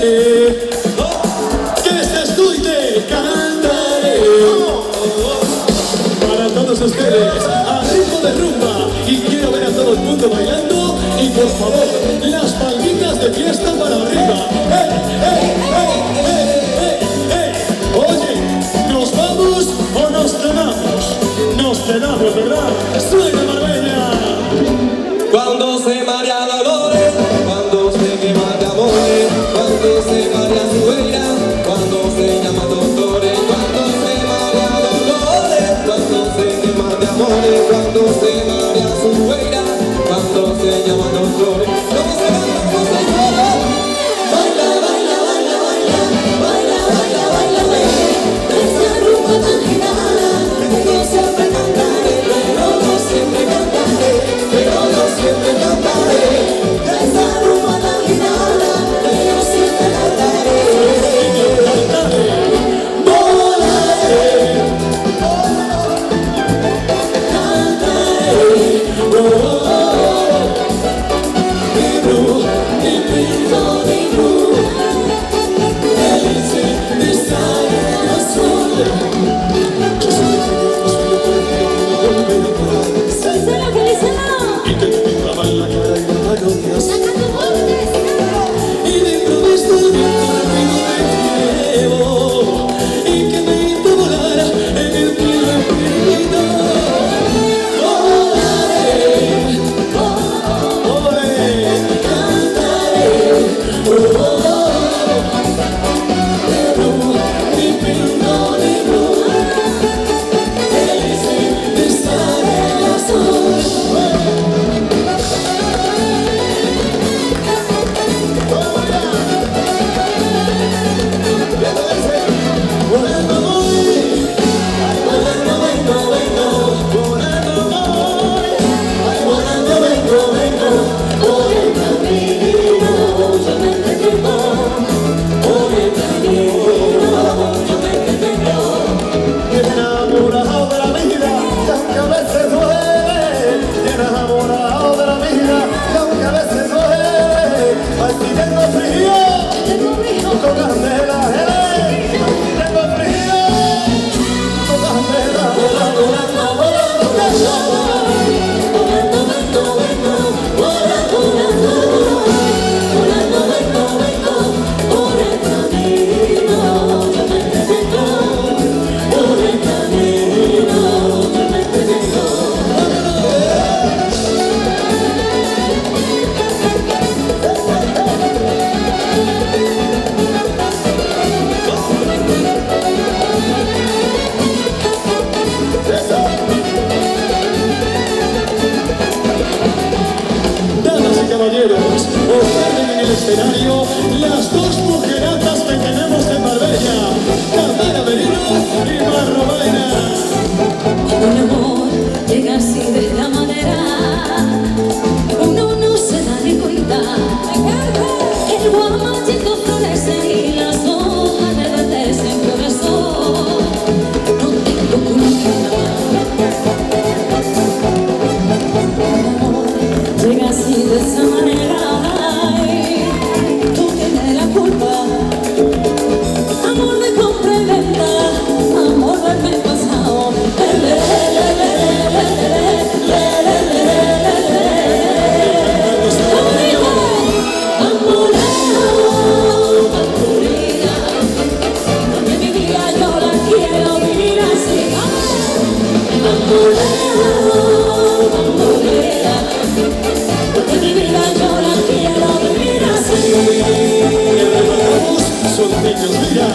Que se escuche, cantaré. Para todos ustedes, a ritmo de rumba. Y quiero ver a todo el mundo bailando. Y por favor, las palmitas de fiesta para arriba. Oye, ¿nos vamos o nos quedamos? Nos quedamos, ¿verdad? Suena Marbella. Cuando se marea Dolores, cuando se quema de amores, cuando se marea Sueira, cuando se llama Dolores, cuando se marea Dolores, cuando se quema de amores, cuando se marea Sueira, cuando se llama Dolores. ¿Cómo se baila? ¿Cómo se baila? Baila, baila, baila, baila, baila, baila, baila, baila. Esa rumba tan gitana, que yo siempre cantaré, pero no siempre cantaré, pero no siempre cantaré. Esa rumba tan gitana, que yo siempre cantaré. Volaré, cantaré, mi blu, mi pinto, mi blu. Felice de estar en azul. Yo soy el que no volveré por ahí. Felicena, felicena. Y que te pintaban la cara y la mano de azul. Saca tu voz. Y dentro de este viento rápido me llevo. Y que me hizo volar en el cielo infinito. Volaré, volaré, cantaré. Mi pinto de blu. Feliz de estar en azul. Volando voy, volando vengo, vengo, volando voy, volando vengo, vengo, por el camino yo me entretengo, por el camino yo me entretengo. Enamorado de la vida, que aunque a veces duele, enamorado de la vida, que aunque a veces duele, ay si tengo frío, con candela, tengo frío, con candela, volando, volando, volando, volando, volando, volando, volando, volando, vengo, por el camino yo me entretengo, por el camino yo me entretengo. Damas y caballeros, observen en el escenario las dos mujeratas que tenemos en Marbella, Tamara Merino y Marro Baena. Mi amor llega así de esta manera, uno no se da ni cuenta. El guamachito florece y las hojas reverdecen por el sol. No tengo culpa. Mi amor llega así de esa manera, ay, tú tienes la culpa. Amor de compra y venta, amor del mes pasado. Bamboleo, bambolea, porque mi vida yo la quiero vivir así. Bamboleo, bambolea, porque mi vida yo la quiero vivir así. Y arrebatamos, son niños, mira.